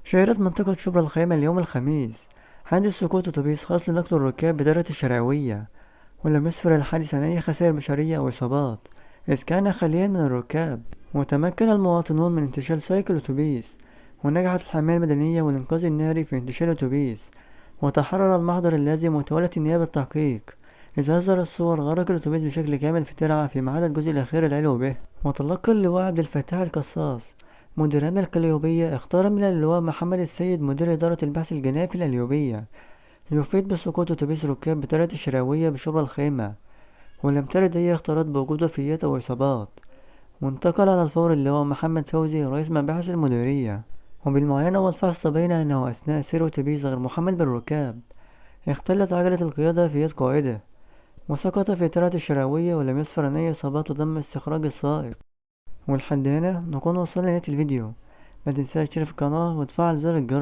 شهدت منطقة شبرا الخيمة اليوم الخميس حادث سقوط أتوبيس خاص لنقل الركاب بدائرة الشرقاوية، ولم يسفر الحادث عن أي خسائر بشرية أو إصابات، إذ كان خاليا من الركاب. وتمكن المواطنون من انتشال سائق الأتوبيس، ونجحت الحماية المدنية والإنقاذ الناري في انتشال الأتوبيس، وتحرر المحضر اللازم وتولت النيابة التحقيق، إذ أظهر الصور غرق الأتوبيس بشكل كامل في ترعة فيما عدا الجزء الأخير العلوي به. وتلقى اللواء عبد الفتاح القصاص مدير أمن القليوبية اختار من اللواء محمد السيد مدير إدارة البحث الجنائي في القليوبية يفيد بسقوط أتوبيس ركاب بطريقة الشراوية بشبرا الخيمة، ولم ترد أي اختراط بوجود وفيات أو إصابات. وانتقل على الفور اللواء محمد فوزي رئيس مباحث المديرية، وبالمعاينة والفحص تبين أنه أثناء سير أتوبيس غير محمل بالركاب اختلت عجلة القيادة في يد قائده، وسقط في ترعة الشراوية ولم يسفر عن أي إصابات وتم استخراج السائق. ولحد هنا نكون وصلنا لنهاية الفيديو. متنساش تشترك في القناة وتفعل زر الجرس.